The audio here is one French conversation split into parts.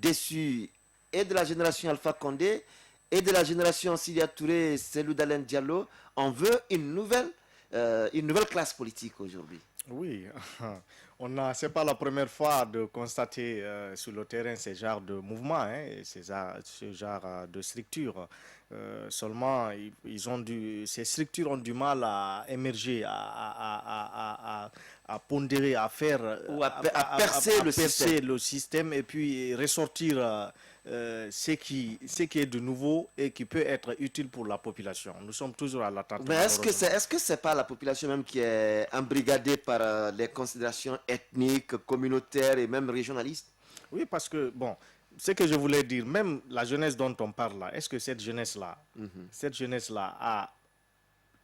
déçu et de la génération Alpha Condé et de la génération Sidia Touré, Selou Dalen Diallo. On veut une nouvelle classe politique aujourd'hui. Oui, c'est pas la première fois de constater sur le terrain ce genre de mouvement, hein, ce genre de structure. Seulement, ces structures ont du mal à émerger, à pondérer, à faire, ou à percer le système et puis ressortir ce qui est de nouveau et qui peut être utile pour la population. Nous sommes toujours à l'attente. Mais est-ce que c'est pas la population même qui est embrigadée par les considérations ethniques, communautaires et même régionalistes? Oui, parce que, bon, ce que je voulais dire, même la jeunesse dont on parle là, est-ce que cette jeunesse-là,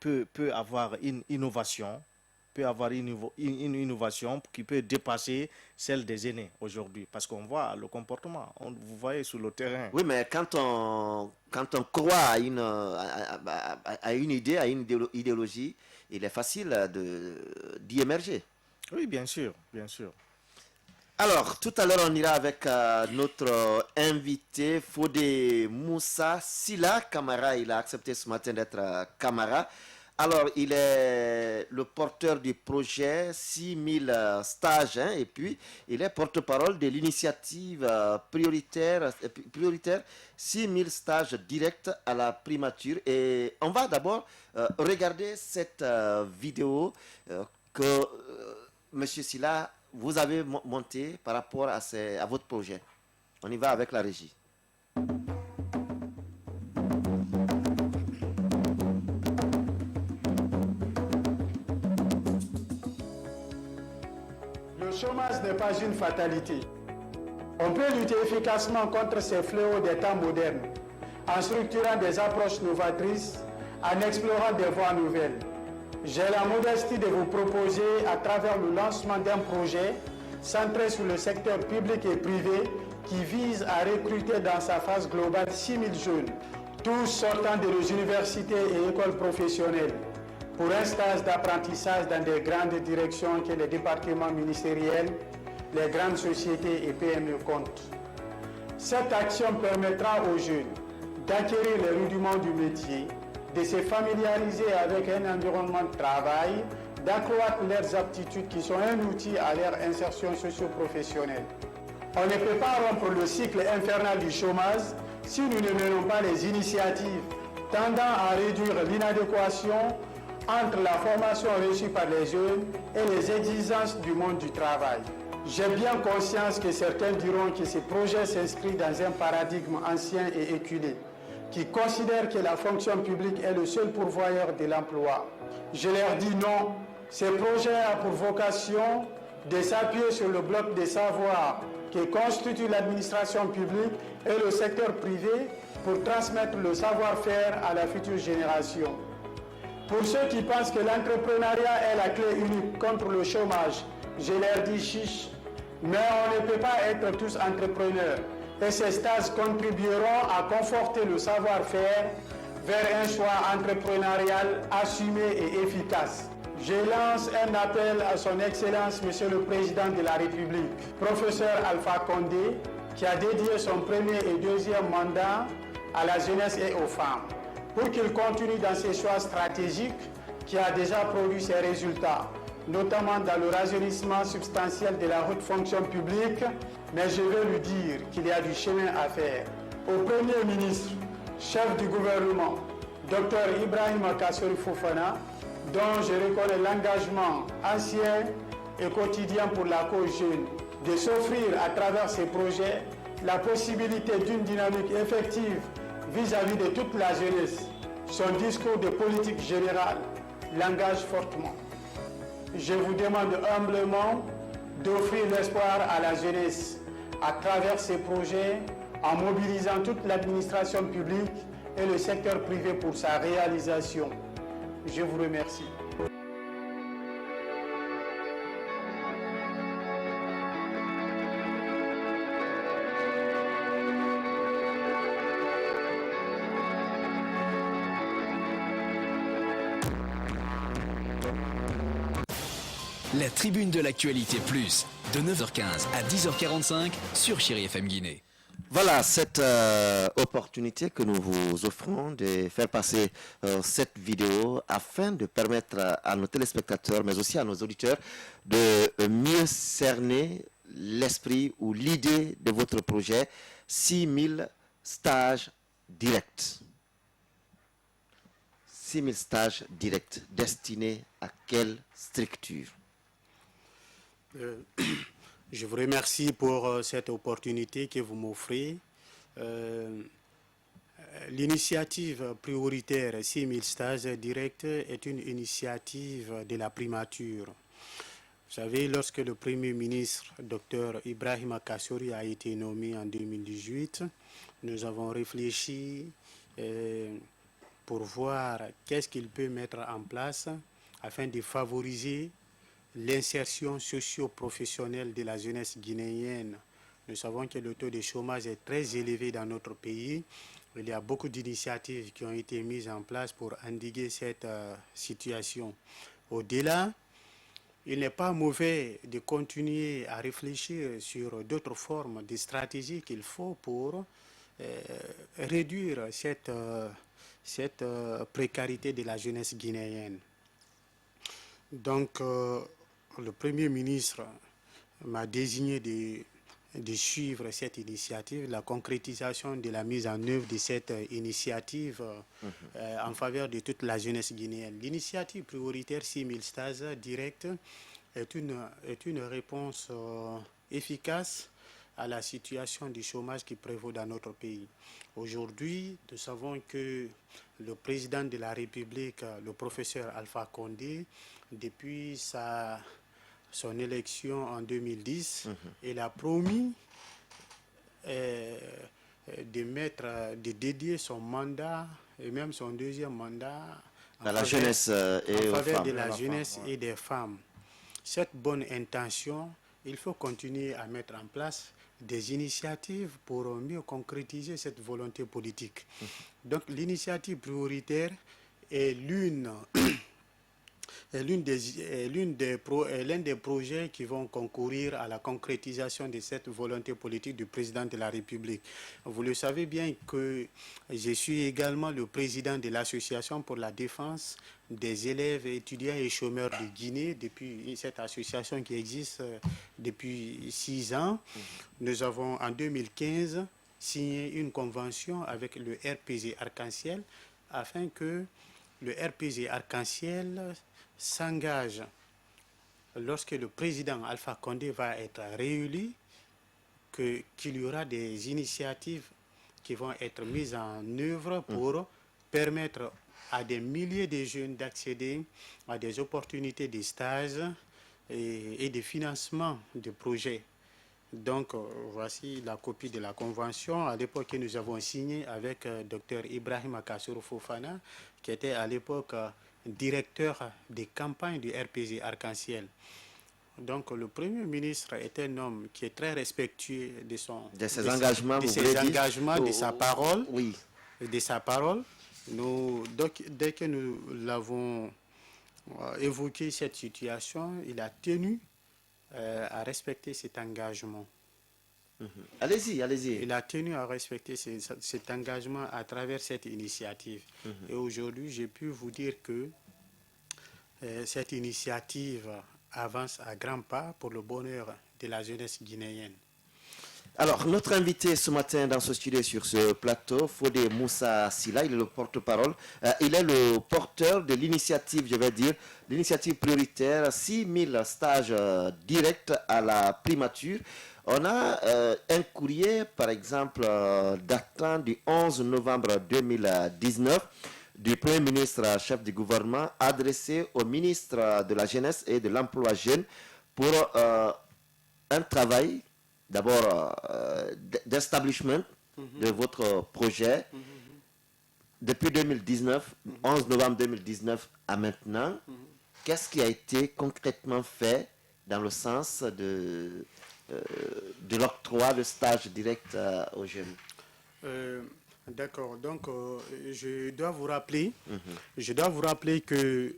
peut avoir une innovation, une innovation qui peut dépasser celle des aînés aujourd'hui, parce qu'on voit le comportement, vous voyez sur le terrain. Oui, mais quand on croit à une idée, à une idéologie, il est facile d'y émerger. Oui, bien sûr, bien sûr. Alors, tout à l'heure, on ira avec notre invité, Fodé Moussa Sila Camara. Il a accepté ce matin d'être Camara. Alors, il est le porteur du projet 6000 stages, hein, et puis il est porte-parole de l'initiative prioritaire 6000 stages directs à la primature. Et on va d'abord regarder cette vidéo que M. Sila, vous avez montée par rapport à votre projet. On y va avec la régie. Le chômage n'est pas une fatalité. On peut lutter efficacement contre ces fléaux des temps modernes en structurant des approches novatrices, en explorant des voies nouvelles. J'ai la modestie de vous proposer, à travers le lancement d'un projet centré sur le secteur public et privé qui vise à recruter dans sa phase globale 6000 jeunes, tous sortant de nos universités et écoles professionnelles, pour un stage d'apprentissage dans des grandes directions que les départements ministériels, les grandes sociétés et PME comptent. Cette action permettra aux jeunes d'acquérir les rudiments du métier, de se familiariser avec un environnement de travail, d'accroître leurs aptitudes qui sont un outil à leur insertion socio-professionnelle. On ne peut pas rompre le cycle infernal du chômage si nous ne menons pas les initiatives tendant à réduire l'inadéquation entre la formation reçue par les jeunes et les exigences du monde du travail. J'ai bien conscience que certains diront que ce projet s'inscrit dans un paradigme ancien et éculé, qui considère que la fonction publique est le seul pourvoyeur de l'emploi. Je leur dis non, ce projet a pour vocation de s'appuyer sur le bloc de savoir que constitue l'administration publique et le secteur privé pour transmettre le savoir-faire à la future génération. Pour ceux qui pensent que l'entrepreneuriat est la clé unique contre le chômage, je leur dis chiche, mais on ne peut pas être tous entrepreneurs. Et ces stages contribueront à conforter le savoir-faire vers un choix entrepreneurial assumé et efficace. Je lance un appel à son Excellence, Monsieur le Président de la République, Professeur Alpha Condé, qui a dédié son premier et deuxième mandat à la jeunesse et aux femmes, pour qu'il continue dans ses choix stratégiques qui a déjà produit ses résultats, notamment dans le rajeunissement substantiel de la haute fonction publique, mais je veux lui dire qu'il y a du chemin à faire. Au Premier ministre, chef du gouvernement, Dr Ibrahim Kassori Fofana, dont je reconnais l'engagement ancien et quotidien pour la cause jeune, de s'offrir à travers ces projets la possibilité d'une dynamique effective vis-à-vis de toute la jeunesse. Son discours de politique générale l'engage fortement. Je vous demande humblement d'offrir l'espoir à la jeunesse à travers ces projets en mobilisant toute l'administration publique et le secteur privé pour sa réalisation. Je vous remercie. La tribune de l'actualité plus, de 9h15 à 10h45 sur Chéri FM Guinée. Voilà cette opportunité que nous vous offrons de faire passer cette vidéo afin de permettre à nos téléspectateurs, mais aussi à nos auditeurs, de mieux cerner l'esprit ou l'idée de votre projet 6000 stages directs. 6000 stages directs destinés à quelle structure? Je vous remercie pour cette opportunité que vous m'offrez. L'initiative prioritaire 6000 stages directs est une initiative de la primature. Vous savez, lorsque le Premier ministre, Dr Ibrahima Kassory, a été nommé en 2018, nous avons réfléchi pour voir qu'est-ce qu'il peut mettre en place afin de favoriser l'insertion socio-professionnelle de la jeunesse guinéenne. Nous savons que le taux de chômage est très élevé dans notre pays. Il y a beaucoup d'initiatives qui ont été mises en place pour endiguer cette situation. Au-delà, il n'est pas mauvais de continuer à réfléchir sur d'autres formes de stratégies qu'il faut pour réduire cette précarité de la jeunesse guinéenne. Donc, le Premier ministre m'a désigné de suivre cette initiative, la concrétisation de la mise en œuvre de cette initiative en faveur de toute la jeunesse guinéenne. L'initiative prioritaire 6000 stages directs est une réponse efficace à la situation du chômage qui prévaut dans notre pays. Aujourd'hui, nous savons que le président de la République, le professeur Alpha Condé, depuis son élection en 2010, il a promis de dédier son mandat et même son deuxième mandat à la jeunesse et en aux faveur femmes. de la jeunesse et des femmes. Cette bonne intention, il faut continuer à mettre en place des initiatives pour mieux concrétiser cette volonté politique. Donc l'initiative prioritaire est l'un des projets qui vont concourir à la concrétisation de cette volonté politique du président de la République. Vous le savez bien que je suis également le président de l'Association pour la défense des élèves, étudiants et chômeurs de Guinée, depuis cette association qui existe depuis 6 ans. Nous avons en 2015 signé une convention avec le RPG Arc-en-Ciel afin que le RPG Arc-en-Ciel s'engage, lorsque le président Alpha Condé va être réélu, qu'il y aura des initiatives qui vont être mises en œuvre pour permettre à des milliers de jeunes d'accéder à des opportunités de stage et de financement de projets. Donc, voici la copie de la convention à l'époque que nous avons signé avec Dr Ibrahima Kassory Fofana, qui était à l'époque directeur des campagnes du RPG Arc-en-Ciel. Donc, le Premier ministre est un homme qui est très respectueux de ses engagements, de sa parole. Oui. De sa parole. Dès que nous l'avons évoqué cette situation, il a tenu à respecter cet engagement. Allez-y. Il a tenu à respecter cet engagement à travers cette initiative. Et aujourd'hui, j'ai pu vous dire que cette initiative avance à grands pas pour le bonheur de la jeunesse guinéenne. Alors, notre invité ce matin dans ce studio sur ce plateau, Fodé Moussa Sila, il est le porte-parole. Il est le porteur de l'initiative, je vais dire, l'initiative prioritaire 6000 stages directs à la primature. On a un courrier, par exemple, datant du 11 novembre 2019 du Premier ministre, chef du gouvernement, adressé au ministre de la Jeunesse et de l'Emploi jeune pour un travail d'abord d'establishment de votre projet depuis 2019, 11 novembre 2019 à maintenant. Qu'est-ce qui a été concrètement fait dans le sens de l'octroi de stage direct aux jeunes? D'accord, donc je dois vous rappeler que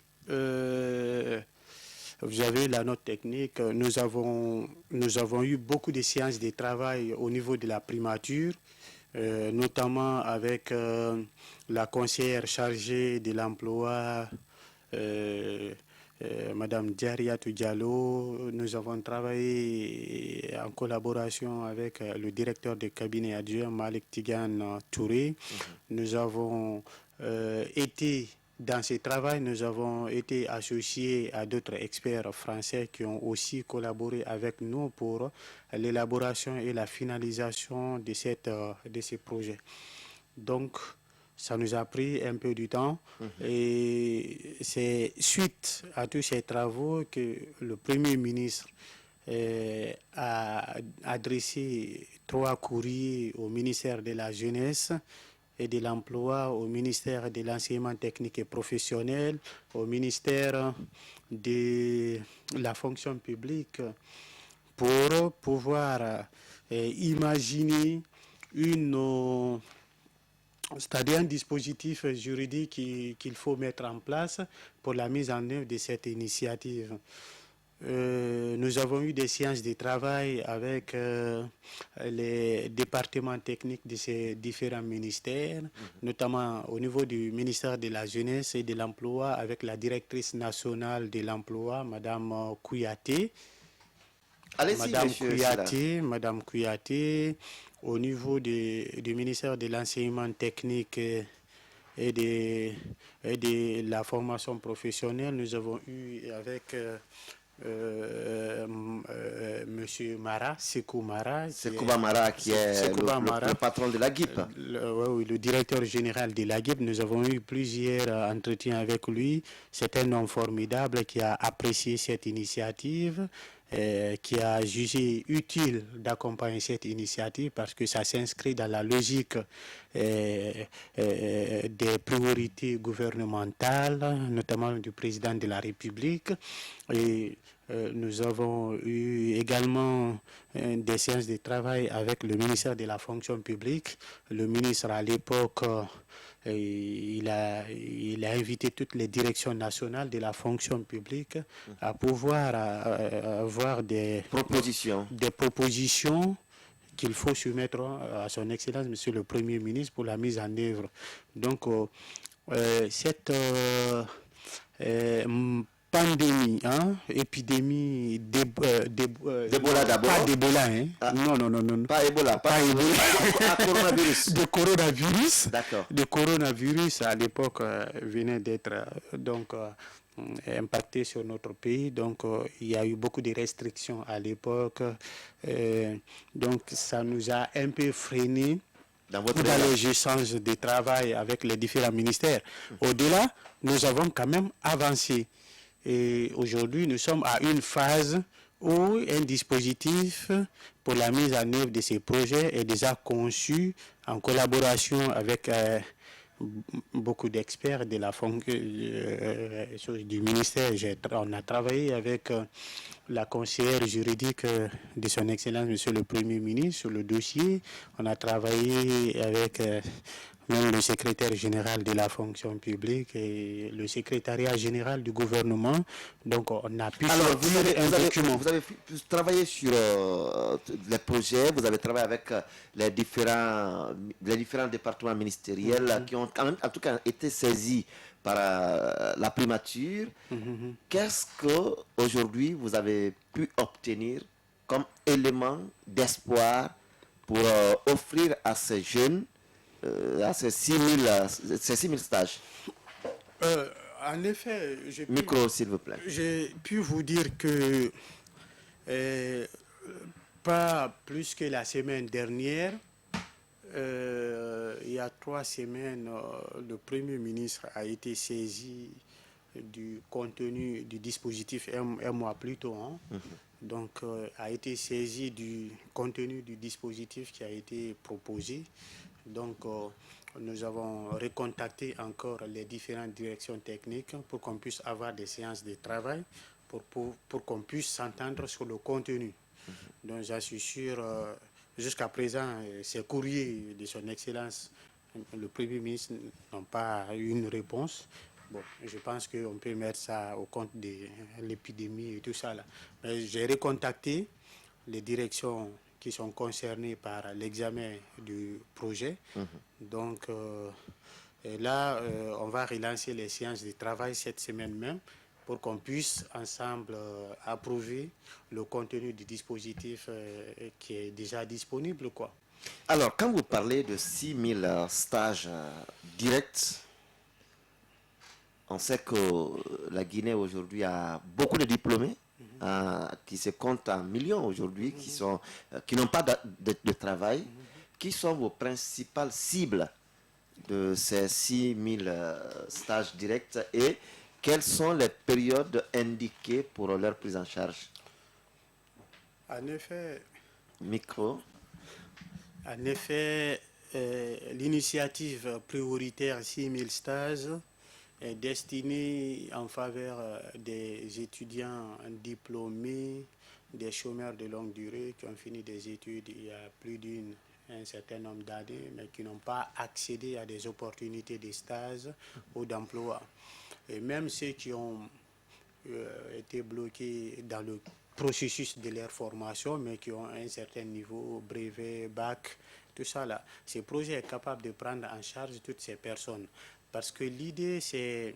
vous avez la note technique. Nous avons eu beaucoup de séances de travail au niveau de la primature, notamment avec la conseillère chargée de l'emploi, Madame Diariatou Diallo. Nous avons travaillé en collaboration avec le directeur de cabinet adjoint Malik Tigan Touré. Nous avons été dans ce travail, nous avons été associés à d'autres experts français qui ont aussi collaboré avec nous pour l'élaboration et la finalisation de ces projets. Donc, ça nous a pris un peu du temps et c'est suite à tous ces travaux que le Premier ministre a adressé 3 courriers au ministère de la Jeunesse et de l'Emploi, au ministère de l'Enseignement technique et professionnel, au ministère de la fonction publique pour pouvoir imaginer c'est-à-dire un dispositif juridique qu'il faut mettre en place pour la mise en œuvre de cette initiative. Nous avons eu des séances de travail avec les départements techniques de ces différents ministères, notamment au niveau du ministère de la Jeunesse et de l'Emploi avec la directrice nationale de l'Emploi, Madame Kouyaté. Madame Kouyaté, au niveau du ministère de l'Enseignement technique et de la formation professionnelle, nous avons eu avec Monsieur Mara, Sekou Mara, qui est le patron de la GIP. Le directeur général de la GIP. Nous avons eu plusieurs entretiens avec lui. C'est un homme formidable qui a apprécié cette initiative, qui a jugé utile d'accompagner cette initiative parce que ça s'inscrit dans la logique des priorités gouvernementales, notamment du président de la République. Et nous avons eu également des séances de travail avec le ministère de la fonction publique. Le ministre à l'époque, il a invité toutes les directions nationales de la fonction publique à pouvoir avoir des propositions qu'il faut soumettre à son Excellence, Monsieur le Premier ministre, pour la mise en œuvre. Donc, cette pandémie, épidémie d'Ebola d'abord. Pas d'Ebola, hein? Ah. Non. Pas Ebola. Coronavirus. De coronavirus. D'accord. Le coronavirus, à l'époque, venait d'être impacté sur notre pays. Donc, il y a eu beaucoup de restrictions à l'époque. Donc, ça nous a un peu freiné dans les échanges de travail avec les différents ministères. Au-delà, nous avons quand même avancé. Et aujourd'hui, nous sommes à une phase où un dispositif pour la mise en œuvre de ces projets est déjà conçu en collaboration avec beaucoup d'experts de la fonction du ministère. On a travaillé avec la conseillère juridique de son Excellence, Monsieur le Premier ministre, sur le dossier. On a travaillé avec même le secrétaire général de la fonction publique et le secrétariat général du gouvernement. Donc, on a pu... Alors, vous avez travaillé sur les projets, vous avez travaillé avec les différents départements ministériels qui ont en tout cas été saisis par la primature. Qu'est-ce qu'aujourd'hui vous avez pu obtenir comme élément d'espoir pour offrir à ces jeunes, à ces 6000 stages? En effet, s'il vous plaît. J'ai pu vous dire que pas plus que la semaine dernière, il y a 3 semaines, le Premier ministre a été saisi du contenu du dispositif, un mois plus tôt, donc a été saisi du contenu du dispositif qui a été proposé. Donc, nous avons recontacté encore les différentes directions techniques pour qu'on puisse avoir des séances de travail, pour qu'on puisse s'entendre sur le contenu. Donc, j'en suis sûr, jusqu'à présent, ces courriers de son Excellence, le Premier ministre, n'ont pas eu une réponse. Bon, je pense qu'on peut mettre ça au compte de l'épidémie et tout ça là. Mais j'ai recontacté les directions qui sont concernées par l'examen du projet. Donc et là, on va relancer les séances de travail cette semaine même pour qu'on puisse ensemble approuver le contenu du dispositif qui est déjà disponible, quoi. Alors, quand vous parlez de 6000 stages directs, on sait que la Guinée aujourd'hui a beaucoup de diplômés qui se comptent en millions aujourd'hui, qui n'ont pas de travail. Qui sont vos principales cibles de ces 6000 stages directs et quelles sont les périodes indiquées pour leur prise en charge? En effet, Micro. En effet, l'initiative prioritaire 6000 stages est destinée en faveur des étudiants diplômés, des chômeurs de longue durée qui ont fini des études il y a plus d'un certain nombre d'années, mais qui n'ont pas accédé à des opportunités de stage ou d'emploi. Et même ceux qui ont été bloqués dans le processus de leur formation, mais qui ont un certain niveau, brevet, bac, tout ça là. Ce projet est capable de prendre en charge toutes ces personnes. Parce que l'idée, c'est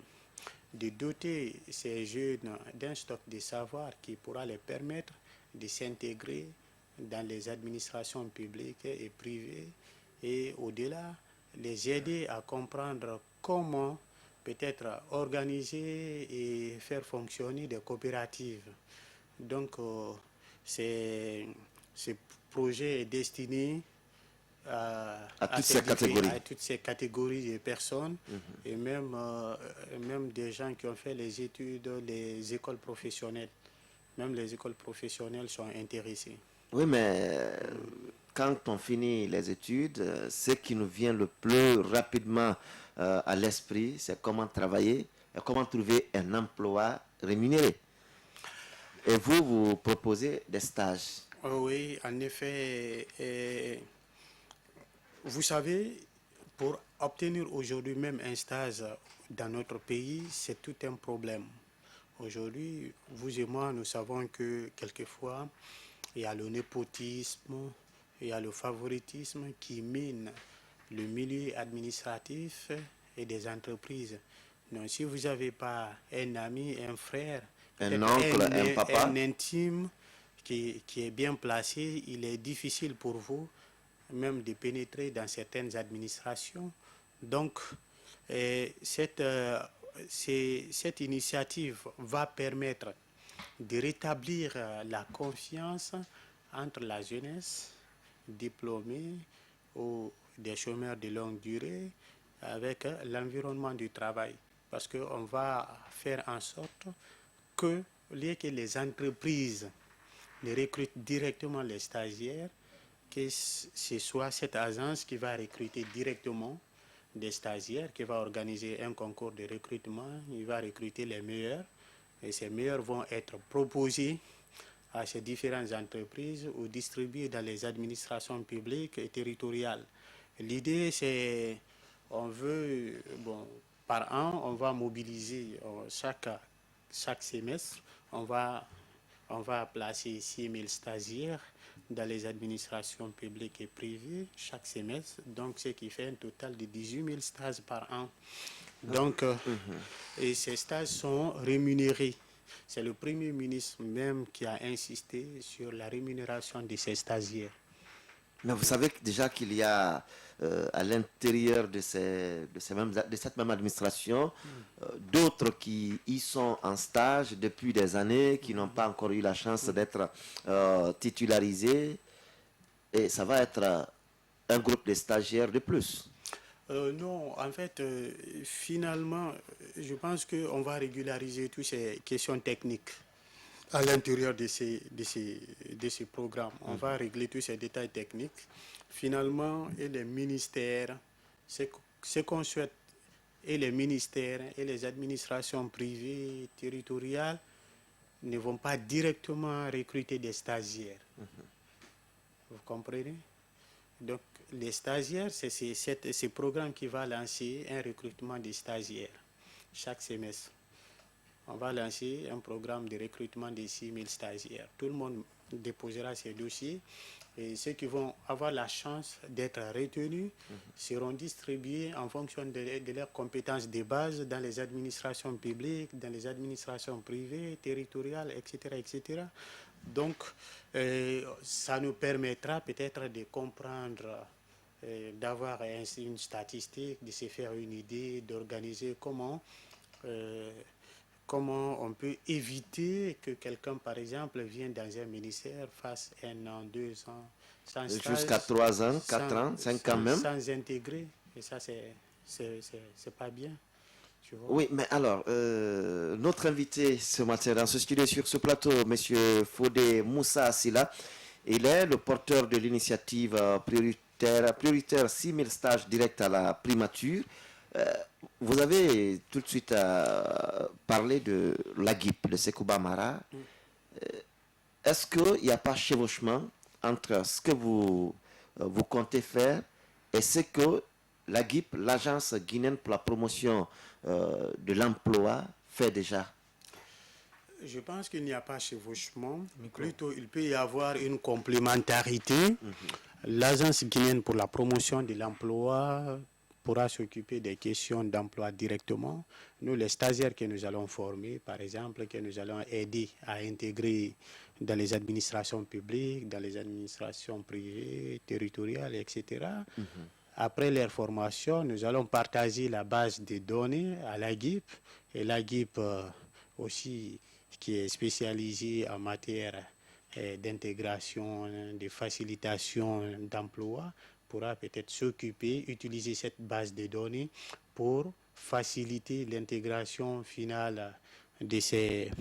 de doter ces jeunes d'un stock de savoir qui pourra les permettre de s'intégrer dans les administrations publiques et privées et au-delà, les aider à comprendre comment peut-être organiser et faire fonctionner des coopératives. Donc, ce projet est destiné À toutes ces catégories. à toutes ces catégories de personnes et même des gens qui ont fait les études, les écoles professionnelles. Même les écoles professionnelles sont intéressées. Oui, mais quand on finit les études, ce qui nous vient le plus rapidement à l'esprit, c'est comment travailler et comment trouver un emploi rémunéré. Et vous, vous proposez des stages. Oui, en effet. Vous savez, pour obtenir aujourd'hui même un stage dans notre pays, c'est tout un problème. Aujourd'hui, vous et moi, nous savons que quelquefois, il y a le népotisme, il y a le favoritisme qui mine le milieu administratif et des entreprises. Donc, si vous n'avez pas un ami, un frère, Un oncle, un papa. un intime qui est bien placé, il est difficile pour vous même de pénétrer dans certaines administrations. Donc, cette initiative va permettre de rétablir la confiance entre la jeunesse diplômée ou des chômeurs de longue durée avec l'environnement du travail. Parce qu'on va faire en sorte que les entreprises ne recrutent directement les stagiaires, que ce soit cette agence qui va recruter directement des stagiaires, qui va organiser un concours de recrutement, il va recruter les meilleurs, et ces meilleurs vont être proposés à ces différentes entreprises ou distribués dans les administrations publiques et territoriales. L'idée, c'est, on veut, bon, par an, on va mobiliser chaque semestre, on va placer 6000 stagiaires dans les administrations publiques et privées chaque semestre, donc ce qui fait un total de 18 000 stages par an. Donc, et ces stages sont rémunérés. C'est le Premier ministre même qui a insisté sur la rémunération de ces stagiaires. Mais vous savez déjà qu'il y a à l'intérieur de cette même administration d'autres qui y sont en stage depuis des années, qui n'ont pas encore eu la chance d'être titularisés. Et ça va être un groupe de stagiaires de plus. Non, en fait, finalement, je pense qu'on va régulariser toutes ces questions techniques à l'intérieur de ces programmes. On va régler tous ces détails techniques. Finalement, et les ministères, ce qu'on souhaite, et les ministères et les administrations privées, territoriales, ne vont pas directement recruter des stagiaires. Vous comprenez? Donc, les stagiaires, c'est ce programme qui va lancer un recrutement des stagiaires. chaque semestre. On va lancer un programme de recrutement de 6 000 stagiaires. Tout le monde déposera ses dossiers et ceux qui vont avoir la chance d'être retenus seront distribués en fonction de leurs compétences de base dans les administrations publiques, dans les administrations privées, territoriales, etc. etc. Donc, ça nous permettra peut-être de comprendre, d'avoir ainsi une statistique, de se faire une idée, d'organiser comment on peut éviter que quelqu'un, par exemple, vienne dans un ministère, fasse 1 an, 2 ans, sans stage, jusqu'à 3 ans, 4 ans, 5 ans même. Sans intégrer. Et ça, c'est pas bien. Tu vois? Oui, mais alors, notre invité ce matin dans ce studio, sur ce plateau, M. Fodé Moussa Silla, il est le porteur de l'initiative prioritaire 6 000 stages directs à la primature. Vous avez tout de suite parlé de l'AGIP, de Sekouba Mara. Est-ce qu'il n'y a pas chevauchement entre ce que vous comptez faire et ce que l'AGIP, l'Agence guinéenne pour la promotion de l'emploi, fait déjà? Je pense qu'il n'y a pas chevauchement. Plutôt, il peut y avoir une complémentarité. L'Agence guinéenne pour la promotion de l'emploi pourra s'occuper des questions d'emploi directement. Nous, les stagiaires que nous allons former, par exemple, que nous allons aider à intégrer dans les administrations publiques, dans les administrations privées, territoriales, etc. Après leur formation, nous allons partager la base de données à l'AGIP. Et l'AGIP aussi, qui est spécialisée en matière d'intégration, de facilitation d'emploi, pourra peut-être s'occuper, utiliser cette base de données pour faciliter l'intégration finale de ces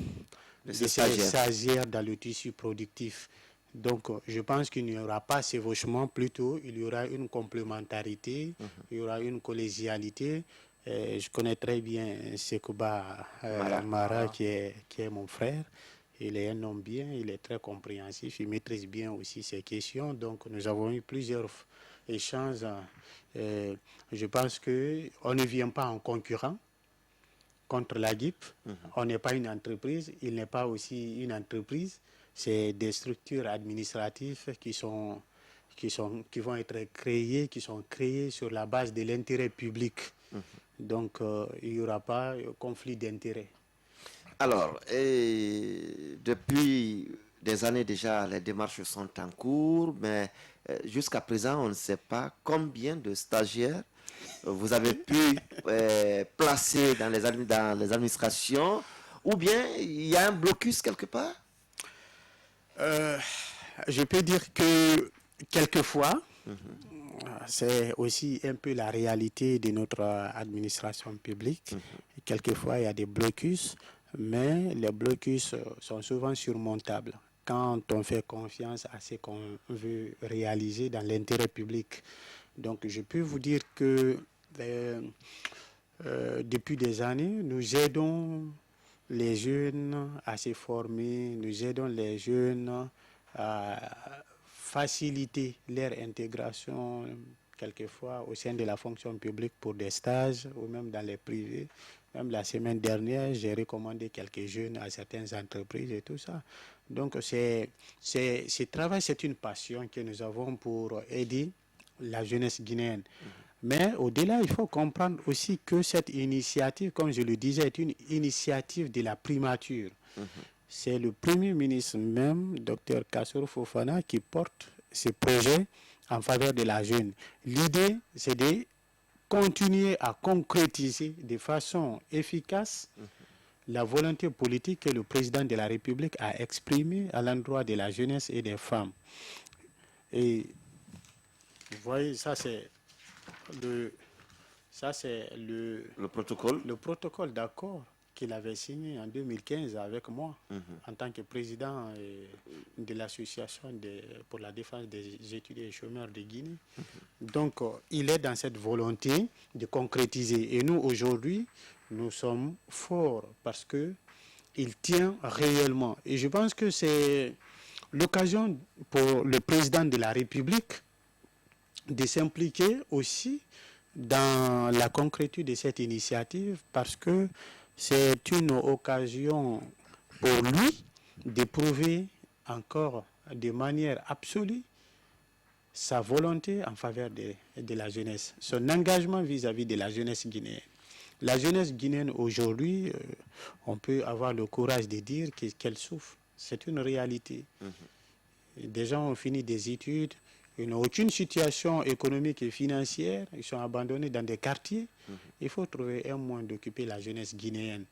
stagiaires dans le tissu productif. Donc, je pense qu'il n'y aura pas chevauchement, plutôt il y aura une complémentarité, il y aura une collégialité. Je connais très bien Sekouba Mara qui est mon frère. Il est un homme bien, il est très compréhensif, il maîtrise bien aussi ces questions. Donc, nous avons eu plusieurs échanges. Je pense qu'on ne vient pas en concurrent contre l'AGIP. On n'est pas une entreprise, il n'est pas aussi une entreprise. C'est des structures administratives qui vont être créées, qui sont créées sur la base de l'intérêt public. Donc, il n'y aura pas de conflit d'intérêts. Alors, depuis des années déjà, les démarches sont en cours, mais jusqu'à présent, on ne sait pas combien de stagiaires vous avez pu placer dans les administrations, ou bien il y a un blocus quelque part? Je peux dire que quelquefois, c'est aussi un peu la réalité de notre administration publique. Quelquefois, il y a des blocus, mais les blocus sont souvent surmontables quand on fait confiance à ce qu'on veut réaliser dans l'intérêt public. Donc, je peux vous dire que depuis des années, nous aidons les jeunes à se former, nous aidons les jeunes à faciliter leur intégration quelquefois au sein de la fonction publique pour des stages ou même dans les privés. Même la semaine dernière, j'ai recommandé quelques jeunes à certaines entreprises et tout ça. Donc, ce travail, c'est une passion que nous avons pour aider la jeunesse guinéenne. Mais au-delà, il faut comprendre aussi que cette initiative, comme je le disais, est une initiative de la primature. C'est le Premier ministre même, Dr Kassour Fofana, qui porte ce projet en faveur de la jeune. L'idée, c'est de continuer à concrétiser de façon efficace la volonté politique que le président de la République a exprimée à l'endroit de la jeunesse et des femmes. Et vous voyez, ça c'est le protocole d'accord qu'il avait signé en 2015 avec moi en tant que président de l'association pour la défense des étudiants et chômeurs de Guinée. Donc, il est dans cette volonté de concrétiser. Et nous, aujourd'hui, nous sommes forts parce qu'il tient réellement. Et je pense que c'est l'occasion pour le président de la République de s'impliquer aussi dans la concrétude de cette initiative parce que c'est une occasion pour lui de prouver encore de manière absolue sa volonté en faveur de la jeunesse, son engagement vis-à-vis de la jeunesse guinéenne. La jeunesse guinéenne aujourd'hui, on peut avoir le courage de dire qu'elle souffre. C'est une réalité. Des gens ont fini des études, ils n'ont aucune situation économique et financière, ils sont abandonnés dans des quartiers. Il faut trouver un moyen d'occuper la jeunesse guinéenne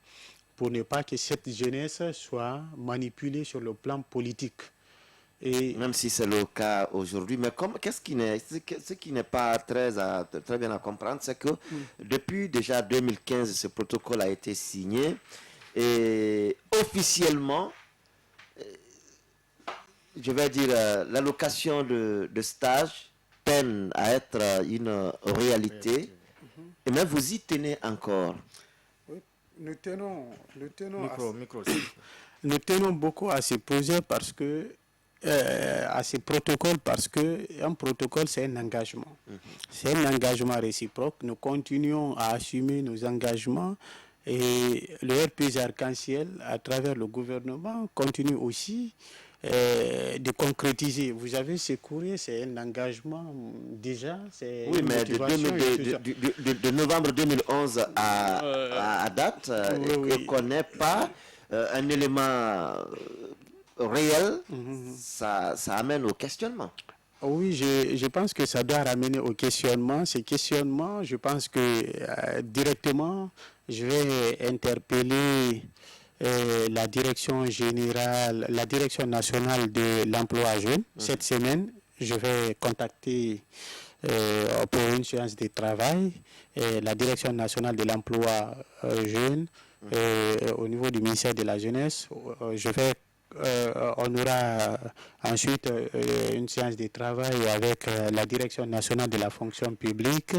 pour ne pas que cette jeunesse soit manipulée sur le plan politique. Et même si c'est le cas aujourd'hui, mais ce qui n'est pas très bien à comprendre, c'est que depuis déjà 2015, ce protocole a été signé et officiellement, je vais dire, l'allocation de stage peine à être une réalité. Et même vous y tenez encore. Oui, nous tenons beaucoup à ce projet parce que à ces protocoles parce qu'un protocole, c'est un engagement. C'est un engagement réciproque. Nous continuons à assumer nos engagements et le RPG Arc-en-Ciel, à travers le gouvernement, continue aussi de concrétiser. Vous avez ce courrier, c'est un engagement déjà. Oui, mais de novembre 2011 à date, on ne connaît pas un élément réel, ça amène au questionnement. Oui, je pense que ça doit ramener au questionnement. Ces questionnements, je pense que directement, je vais interpeller la direction générale, la direction nationale de l'emploi jeune. Cette semaine, je vais contacter pour une séance de travail la direction nationale de l'emploi jeune au niveau du ministère de la Jeunesse. On aura ensuite une séance de travail avec la direction nationale de la fonction publique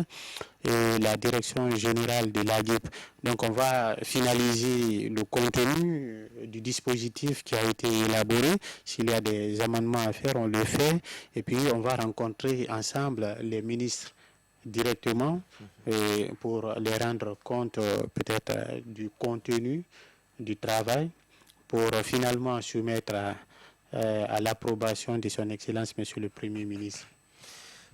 et la direction générale de l'AGIP. Donc on va finaliser le contenu du dispositif qui a été élaboré. S'il y a des amendements à faire, on le fait. Et puis on va rencontrer ensemble les ministres directement pour les rendre compte peut-être du contenu du travail, pour finalement soumettre à l'approbation de son Excellence, Monsieur le Premier ministre.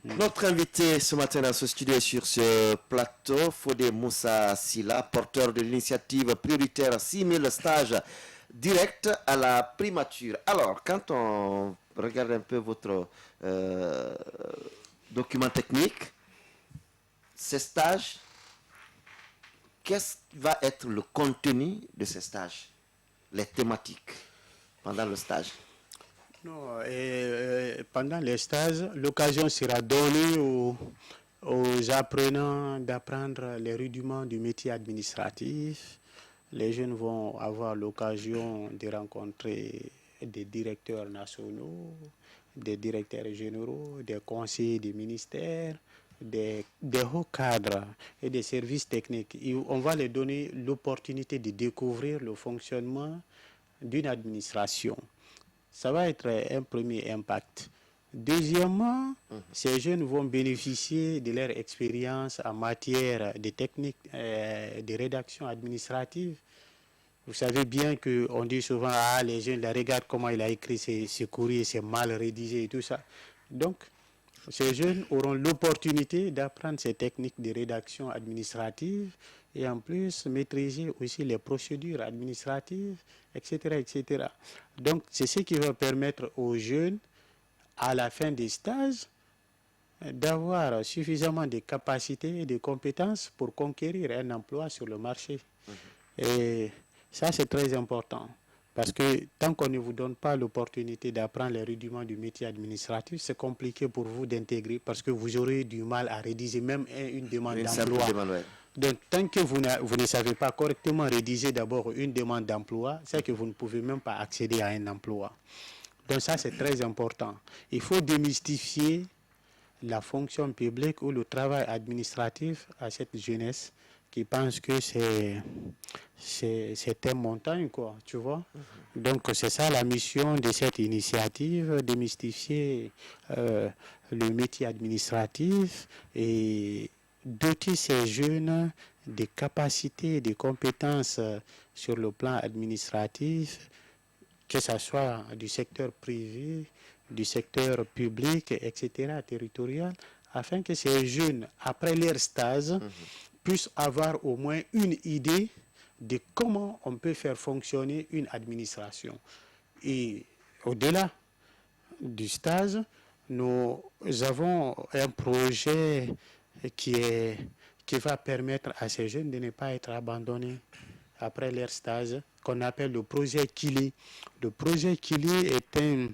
Notre invité ce matin dans ce studio sur ce plateau, Fodé Moussa Silla, porteur de l'initiative prioritaire 6000 stages directs à la primature. Alors, quand on regarde un peu votre document technique, ces stages, qu'est-ce qui va être le contenu de ces stages? Les thématiques pendant le stage? Non, pendant les stages, l'occasion sera donnée aux apprenants d'apprendre les rudiments du métier administratif. Les jeunes vont avoir l'occasion de rencontrer des directeurs nationaux, des directeurs généraux, des conseillers des ministères, des hauts cadres et des services techniques. Et on va leur donner l'opportunité de découvrir le fonctionnement d'une administration. Ça va être un premier impact. Deuxièmement, ces jeunes vont bénéficier de leur expérience en matière de techniques de rédaction administrative. Vous savez bien qu'on dit souvent, les jeunes, là, regardent comment il a écrit ses courriers, c'est mal rédigé et tout ça. Donc, ces jeunes auront l'opportunité d'apprendre ces techniques de rédaction administrative et en plus maîtriser aussi les procédures administratives, etc., etc. Donc, c'est ce qui va permettre aux jeunes, à la fin des stages, d'avoir suffisamment de capacités et de compétences pour conquérir un emploi sur le marché. Et ça, c'est très important. Parce que tant qu'on ne vous donne pas l'opportunité d'apprendre les rudiments du métier administratif, c'est compliqué pour vous d'intégrer parce que vous aurez du mal à rédiger même une demande d'emploi. Donc, tant que vous ne savez pas correctement rédiger d'abord une demande d'emploi, c'est que vous ne pouvez même pas accéder à un emploi. Donc ça, c'est très important. Il faut démystifier la fonction publique ou le travail administratif à cette jeunesse qui pense que c'est une montagne, quoi, tu vois. Donc, c'est ça la mission de cette initiative, démystifier le métier administratif et doter ces jeunes des capacités et des compétences sur le plan administratif, que ce soit du secteur privé, du secteur public, etc., territorial, afin que ces jeunes, après leur stage, puissent avoir au moins une idée de comment on peut faire fonctionner une administration. Et au-delà du stage, nous avons un projet qui va permettre à ces jeunes de ne pas être abandonnés après leur stage, qu'on appelle le projet Kili. Le projet Kili est un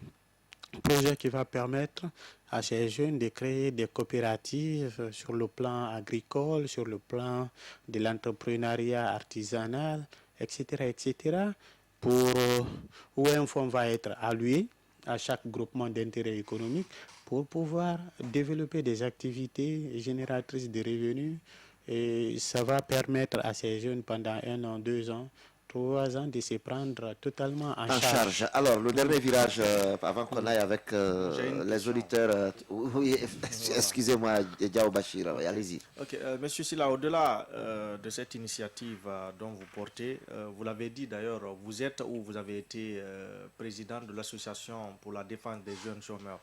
projet qui va permettre à ces jeunes de créer des coopératives sur le plan agricole, sur le plan de l'entrepreneuriat artisanal, etc., où un fonds va être alloué à chaque groupement d'intérêt économique pour pouvoir développer des activités génératrices de revenus. Et ça va permettre à ces jeunes pendant 1 an, 2 ans, 3 ans de se prendre totalement en charge. Alors, le dernier virage, avant qu'on aille avec les auditeurs. Oui, excusez-moi, Diao Bachir, allez-y. Ok, Monsieur Silla, au-delà de cette initiative dont vous portez, vous l'avez dit d'ailleurs, vous êtes ou vous avez été président de l'association pour la défense des jeunes chômeurs.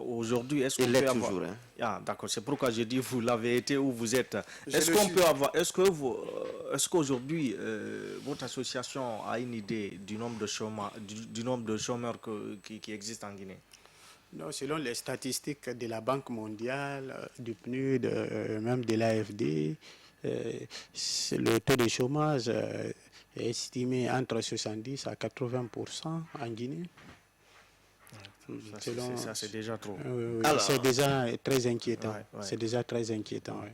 Aujourd'hui, est-ce qu'on peut avoir... toujours, hein? Ah, d'accord, c'est pourquoi j'ai dit vous l'avez été ou vous êtes. Est-ce qu'on peut avoir... Est-ce qu'aujourd'hui, votre association a une idée du nombre de chômeurs, qui existent en Guinée? Non, selon les statistiques de la Banque mondiale, du PNUD, même de l'AFD, le taux de chômage est estimé entre 70 à 80% en Guinée. Ça, c'est déjà trop. C'est déjà très inquiétant. C'est déjà très inquiétant. Ouais.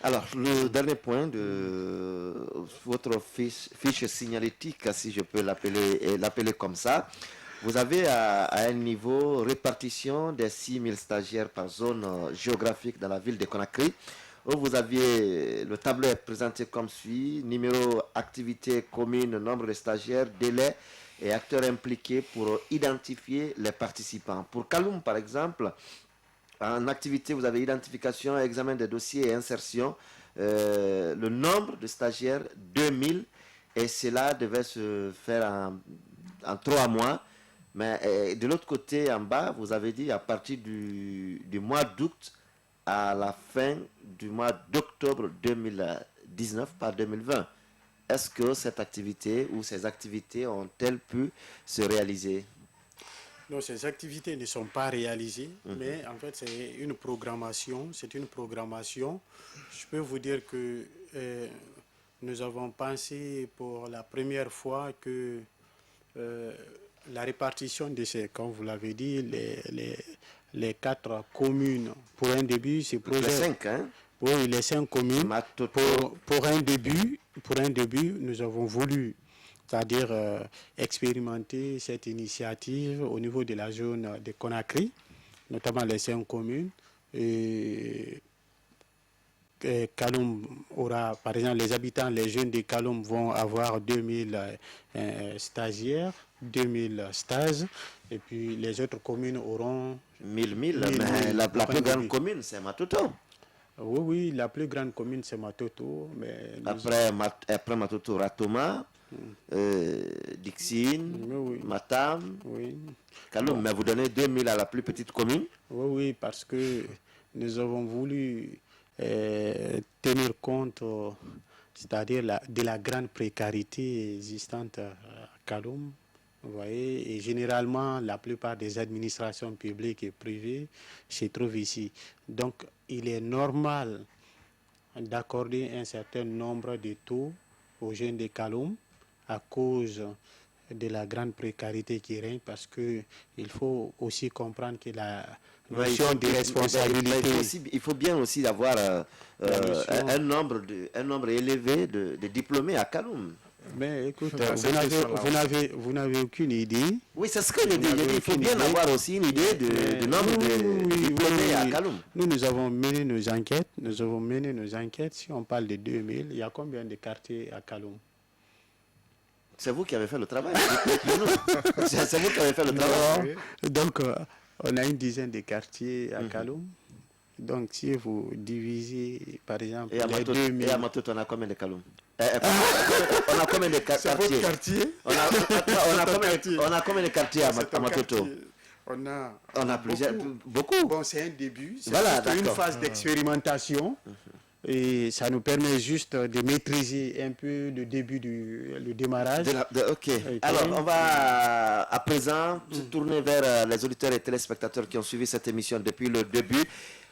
Alors, le dernier point de votre fiche signalétique, si je peux l'appeler comme ça, vous avez à un niveau répartition des 6 000 stagiaires par zone géographique dans la ville de Conakry, où vous aviez, le tableau est présenté comme suit: numéro, activité commune, nombre de stagiaires, délai et acteurs impliqués pour identifier les participants. Pour Kaloum, par exemple, en activité, vous avez identification, examen des dossiers et insertion. Le nombre de stagiaires, 2000, et cela devait se faire en 3 mois. Mais de l'autre côté, en bas, vous avez dit à partir du mois d'août à la fin du mois d'octobre 2019 par 2020. Est-ce que cette activité ou ces activités ont-elles pu se réaliser? Non, ces activités ne sont pas réalisées, mais en fait, c'est une programmation. C'est une programmation. Je peux vous dire que nous avons pensé pour la première fois que la répartition de ces, comme vous l'avez dit, les 4 communes, pour un début, c'est projet... Les 5, hein? Oui, les 5 communes. Pour un début, nous avons voulu, c'est-à-dire expérimenter cette initiative au niveau de la zone de Conakry, notamment les 5 communes. Et Kaloum aura, par exemple, les habitants, les jeunes de Kaloum vont avoir 2000 stagiaires, 2000 stages, et puis les autres communes auront... 1000, mais la plus grande commune, c'est Matoto. Oui, la plus grande commune, c'est Matoto. Mais après Matoto, Ratoma, Dixine, Matam, Kaloum. Mais vous donnez 2000 à la plus petite commune? Oui, parce que nous avons voulu tenir compte, c'est-à-dire de la grande précarité existante à Kaloum. Vous voyez, et généralement, la plupart des administrations publiques et privées se trouvent ici. Donc, il est normal d'accorder un certain nombre de taux aux jeunes de Kaloum à cause de la grande précarité qui règne, parce qu'il faut aussi comprendre que la notion de responsabilité... Il faut bien aussi avoir un nombre élevé de diplômés à Kaloum. Mais écoute, vous n'avez aucune idée. Oui, c'est ce que je dis. Il faut bien avoir aussi une idée du nombre de diplômés à Kaloum. Nous avons mené nos enquêtes. Si on parle de 2000, il y a combien de quartiers à Kaloum? C'est vous qui avez fait le travail. C'est vous qui avez fait le travail. Donc, on a une dizaine de quartiers à Kaloum. Donc, si vous divisez par exemple, Et à les Matot, 2000. et à Matot, on a combien de Kaloum? On a combien de C'est votre quartiers? quartier? On a combien de quartiers à C'est un Matoto? quartier. On a plusieurs, beaucoup. Bon, c'est un début, c'est Voilà, juste une d'accord. phase d'expérimentation. Et ça nous permet juste de maîtriser un peu le début le démarrage. Ok. Alors, on va à présent se tourner vers les auditeurs et téléspectateurs qui ont suivi cette émission depuis le début.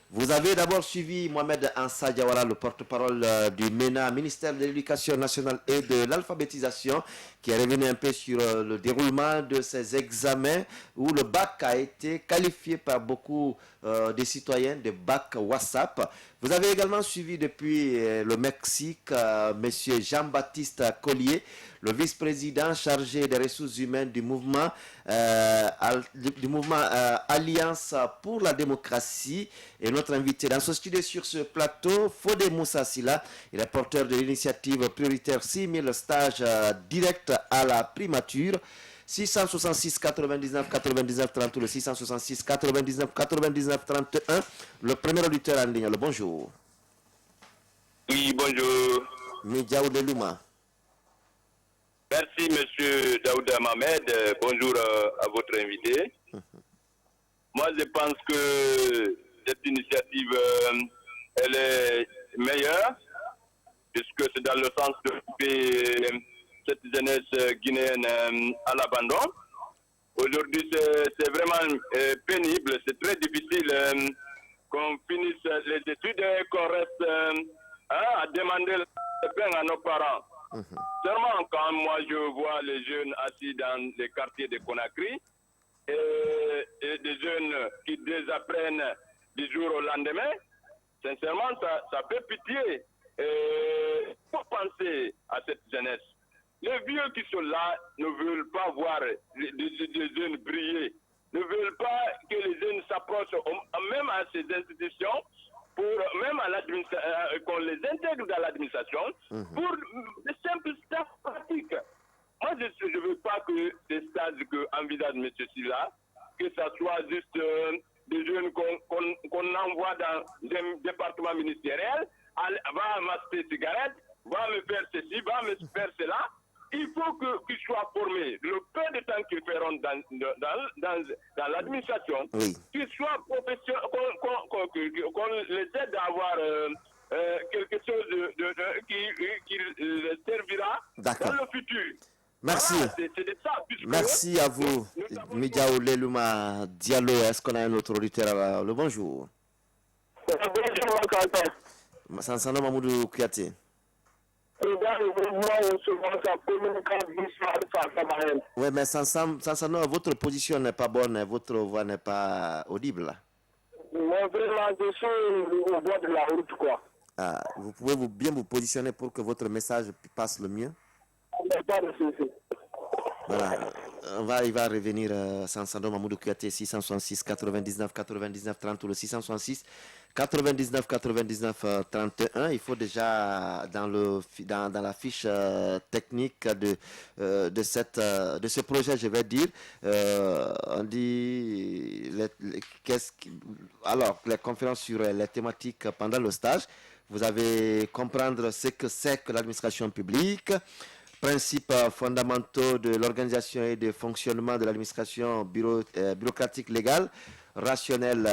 Vous avez d'abord suivi Mohamed Ansa Diawara, le porte-parole du MENA, ministère de l'Éducation nationale et de l'alphabétisation, qui est revenu un peu sur le déroulement de ces examens où le bac a été qualifié par beaucoup des citoyens de bac WhatsApp. Vous avez également suivi depuis le Mexique M. Jean-Baptiste Collier, le vice-président chargé des ressources humaines du mouvement, Alliance pour la démocratie, et notre invité dans ce studio sur ce plateau, Fodé Moussa Silla, il est porteur de l'initiative prioritaire 6000 stages directs à la primature. 666 99 99 30 ou le 666 99 99 31. Le premier auditeur en ligne. Le bonjour. Oui, bonjour. Midjaou de Luma. Merci, monsieur Daouda Mohamed. Bonjour à votre invité. Moi, je pense que cette initiative, elle est meilleure, puisque c'est dans le sens de couper cette jeunesse guinéenne à l'abandon. Aujourd'hui, c'est vraiment pénible, c'est très difficile qu'on finisse les études et qu'on reste à demander le pain à nos parents. Seulement, quand moi je vois les jeunes assis dans les quartiers de Conakry et des jeunes qui désapprennent du jour au lendemain, sincèrement, ça fait pitié. Il faut penser à cette jeunesse. Les vieux qui sont là ne veulent pas voir les jeunes briller, ne veulent pas que les jeunes s'approchent même à ces institutions, même à qu'on les intègre dans l'administration, pour de simples stages pratiques. Moi, je ne veux pas que ces stages qu'envisage M. Silla, que ça soit juste des jeunes qu'on envoie dans des départements ministériels, va m'acheter des cigarettes, va me faire ceci, va me faire cela. Il faut qu'ils soient formés. Le peu de temps qu'ils feront dans l'administration, qu'ils soient professionnels, qu'on les aide à avoir quelque chose qui les servira dans le futur. Merci. Voilà, c'est de ça, merci à vous, Midjaou Leluma Diallo. Est-ce qu'on a un autre auditeur? Le bonjour. Bonjour, Quentin. Sansano Mamoudou Kouyaté. Oui, mais Sansano, votre position n'est pas bonne, votre voix n'est pas audible. Moi, vraiment, je suis au bord de la route, quoi. Ah, vous pouvez bien vous positionner pour que votre message passe le mieux? Pas de souci. Voilà, il va revenir Sansano Mamoudou Kouyaté, 666 99 99 30 ou le 666 99 99 31. Il faut déjà dans la fiche technique de ce projet, je vais dire, on dit alors les conférences sur les thématiques pendant le stage. Vous avez comprendre ce que c'est que l'administration publique, principes fondamentaux de l'organisation et du fonctionnement de l'administration bureaucratique légale, rationnelle,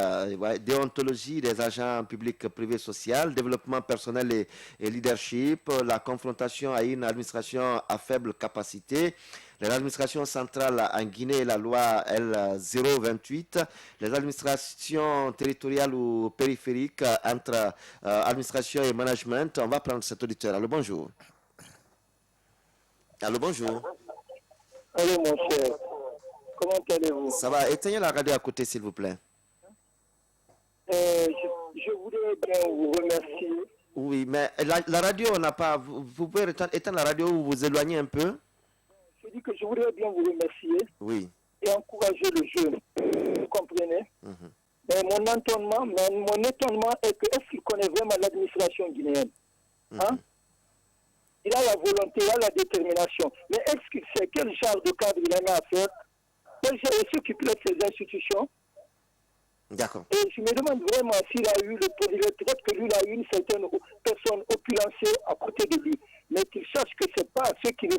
déontologie des agents publics privés social, développement personnel et leadership, la confrontation à une administration à faible capacité, l'administration centrale en Guinée et la loi L028, les administrations territoriales ou périphériques entre administration et management. On va prendre cet auditeur. Allô, bonjour. Allô, bonjour. Allô, mon cher. Comment allez-vous? Ça va. Éteignez la radio à côté, s'il vous plaît. Je voudrais bien vous remercier. Oui, mais la radio, on n'a pas... Vous pouvez éteindre la radio ou vous éloigner un peu? Je dis que je voudrais bien vous remercier. Oui. Et encourager le jeune. Vous comprenez? Mais mon étonnement est que est-ce qu'il connaît vraiment l'administration guinéenne? Hein? Il a la volonté, il a la détermination. Mais est-ce qu'il sait quel genre de cadre il en a à faire? Quel genre de ceux qui pilotent ces institutions? D'accord. Et je me demande vraiment s'il a eu peut-être que lui, il a eu une certaine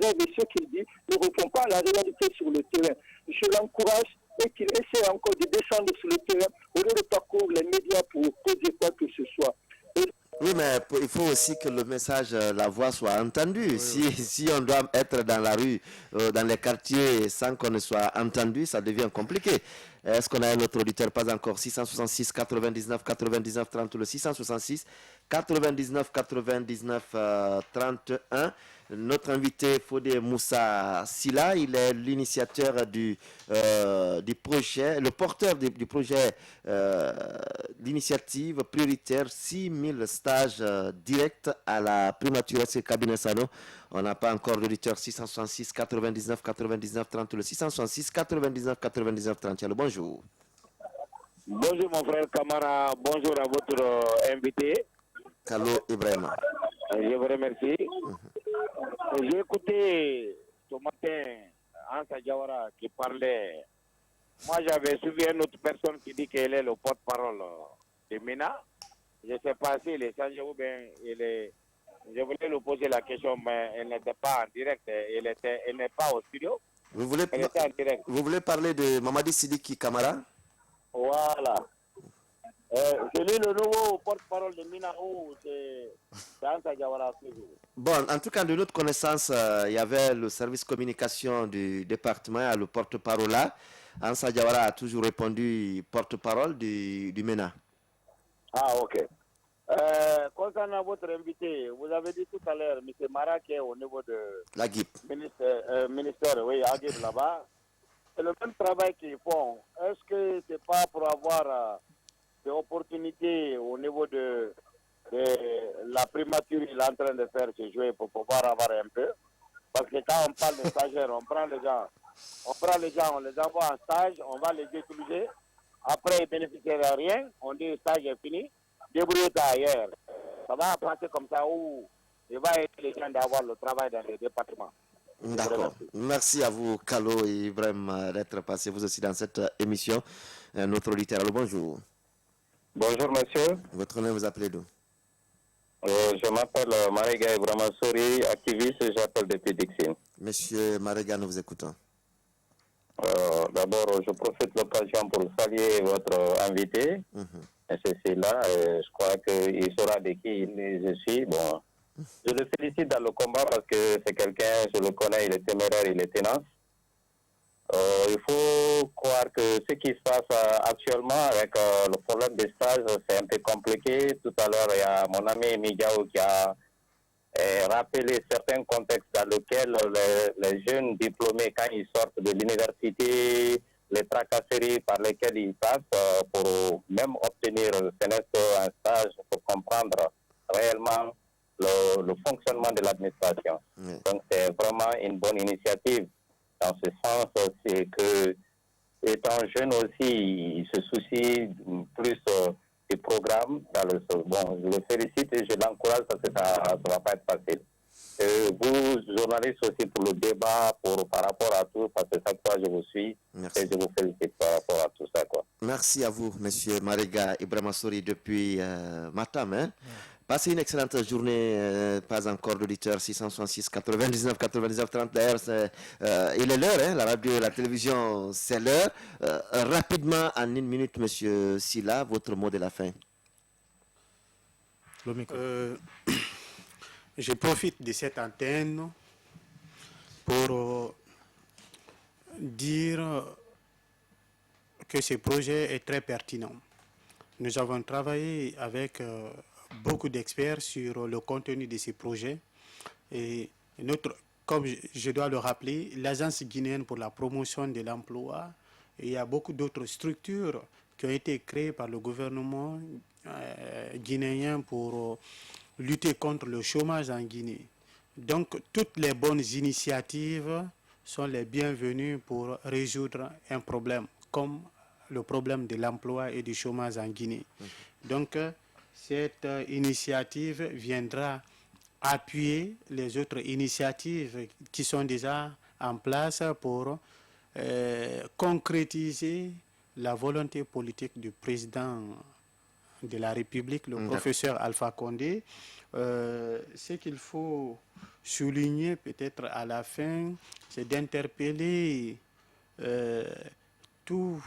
rêve et ce qu'il dit ne répond pas à la réalité sur le terrain. Je l'encourage et qu'il essaie encore de descendre sur le terrain au lieu de parcourir les médias pour poser quoi que ce soit. Oui, mais il faut aussi que le message, la voix soit entendue. Oui, Si, si on doit être dans la rue, dans les quartiers, sans qu'on ne soit entendu, ça devient compliqué. Est-ce qu'on a un autre auditeur? Pas encore. 666 99 99 30, le 666 99 99 31. Notre invité, Fodé Moussa Silla, il est l'initiateur du projet, le porteur du projet d'initiative prioritaire 6000 stages directs à la primature et cabinet Sano. On n'a pas encore d'auditeur. 666 99 99 30, le 666 99 99 30. Allô, bonjour. Bonjour mon frère Camara, bonjour à votre invité. Kalo Ibrahim. Je vous remercie. J'ai écouté ce matin Ansa Diawara qui parlait. Moi j'avais suivi une autre personne qui dit qu'elle est le porte-parole de MENA. Je ne sais pas s'il est changé ou bien il est... Je voulais lui poser la question, mais elle n'était pas en direct, elle n'est pas au studio. Elle était en direct. Vous voulez parler de Mamadi Sidiki Kamara? Voilà. C'est lui le nouveau porte-parole de MENA ou c'est Ansa Diawara toujours? Bon, en tout cas, de notre connaissance, il y avait le service communication du département, le porte-parole là. Ansa Diawara a toujours répondu porte-parole du MENA. Ah, ok. Concernant votre invité, vous avez dit tout à l'heure, M. Mara qui est au niveau de la GIP. Ministère, oui, à GIP là-bas. C'est le même travail qu'ils font. Est-ce que c'est pas pour avoir des opportunités au niveau de la primature qu'il est en train de faire se jouer pour pouvoir avoir un peu? Parce que quand on parle de stagiaires, on prend les gens, on les envoie en stage, on va les utiliser. Après, ils bénéficient de rien. On dit le stage est fini. Débrouillez-vous ailleurs. Ça va passer comme ça où il va aider les gens d'avoir le travail dans les départements. D'accord. Merci à vous, Kalo et Ibrahim, d'être passé vous aussi dans cette émission. Notre auditeur, alors bonjour. Bonjour monsieur. Votre nom, vous appelez d'où? Je m'appelle Mariga Ibrahim Souri, activiste, j'appelle depuis Dixine. Monsieur Mariga, nous vous écoutons. D'abord, je profite de l'occasion pour saluer votre invité. C'est là, je crois qu'il saura de qui je suis. Bon, je le félicite dans le combat parce que c'est quelqu'un, je le connais, il est téméraire, il est tenace. Il faut croire que ce qui se passe actuellement avec le problème des stages, c'est un peu compliqué. Tout à l'heure, il y a mon ami Midiao qui a rappelé certains contextes dans lesquels les jeunes diplômés, quand ils sortent de l'université, les tracasseries par lesquelles ils passent pour même obtenir un stage pour comprendre réellement le fonctionnement de l'administration. Donc c'est vraiment une bonne initiative. Dans ce sens, c'est que étant jeune aussi, il se soucie plus des programmes. Bon, je le félicite et je l'encourage parce que ça ne va pas être facile. Vous, journalistes aussi, pour le débat, par rapport à tout, parce que chaque fois je vous suis. Merci. Et je vous félicite par rapport à tout ça, quoi. Merci à vous, monsieur Mariga Ibrahim Souri, depuis Matam. Hein? Passez une excellente journée, pas encore d'auditeur, 666 99 99 30. D'ailleurs, il est l'heure, hein, la radio et la télévision, c'est l'heure. Rapidement, en une minute, monsieur Silla, votre mot de la fin. Je profite de cette antenne pour dire que ce projet est très pertinent. Nous avons travaillé avec beaucoup d'experts sur le contenu de ces projets. Et comme je dois le rappeler, l'Agence guinéenne pour la promotion de l'emploi, il y a beaucoup d'autres structures qui ont été créées par le gouvernement guinéen pour lutter contre le chômage en Guinée. Donc, toutes les bonnes initiatives sont les bienvenues pour résoudre un problème, comme le problème de l'emploi et du chômage en Guinée. Donc, cette initiative viendra appuyer les autres initiatives qui sont déjà en place pour concrétiser la volonté politique du président de la République, le professeur Alpha Condé. Ce qu'il faut souligner peut-être à la fin, c'est d'interpeller tous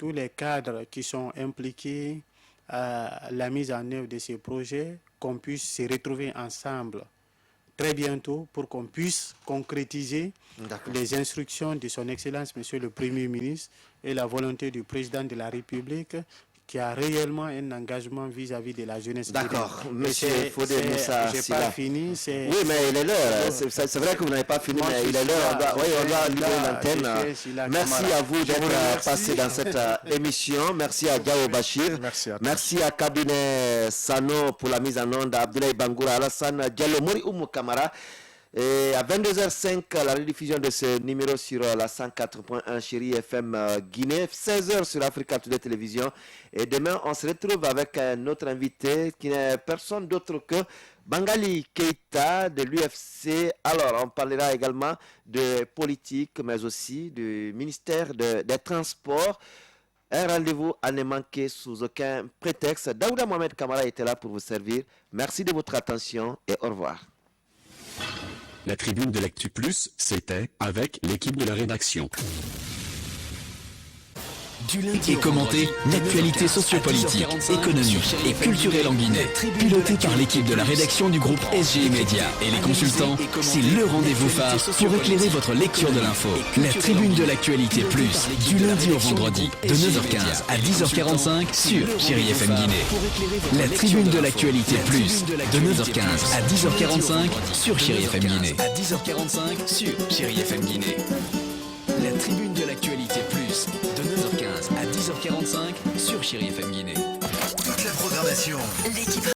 les cadres qui sont impliqués à la mise en œuvre de ces projets, qu'on puisse se retrouver ensemble très bientôt pour qu'on puisse concrétiser les instructions de son Excellence, Monsieur le Premier ministre, et la volonté du Président de la République, qui a réellement un engagement vis-à-vis de la jeunesse. D'accord, monsieur Fodé Moussa. Je n'ai pas fini. Oui, mais il est l'heure. C'est vrai que vous n'avez pas fini, mais il est l'heure. On doit livrer l'antenne. Merci à vous d'être passé dans cette émission. Merci à Diao Bachir. Merci à Cabinet Sano pour la mise en onde, à Abdoulaye Bangoura, Alassane Diallo, Mori Oumou Kamara. Et à 22h05, la rediffusion de ce numéro sur la 104.1 Chérie FM Guinée, 16h sur Africa Today Télévision. Et demain, on se retrouve avec notre invité qui n'est personne d'autre que Bangali Keita de l'UFC. Alors, on parlera également de politique, mais aussi du ministère des Transports. Un rendez-vous à ne manquer sous aucun prétexte. Daouda Mohamed Kamara était là pour vous servir. Merci de votre attention et au revoir. La tribune de l'Actu Plus, c'était avec l'équipe de la rédaction. Et commenter l'actualité sociopolitique, économique et culturelle en Guinée. Piloté par l'équipe de la rédaction du groupe SGE Média et les consultants, c'est le rendez-vous phare pour éclairer votre lecture de l'info. La tribune de l'actualité plus, du lundi au vendredi, de 9h15 à 10h45 sur Chérie FM Guinée. La tribune de l'actualité plus, de 9h15 à 10h45 sur Chérie FM Guinée. À 10h45 sur Chérie FM Guinée. La tribune de l'actualité plus, de 9h15 à 10h45 sur Chérie FM Guinée. Toute la programmation. L'équipe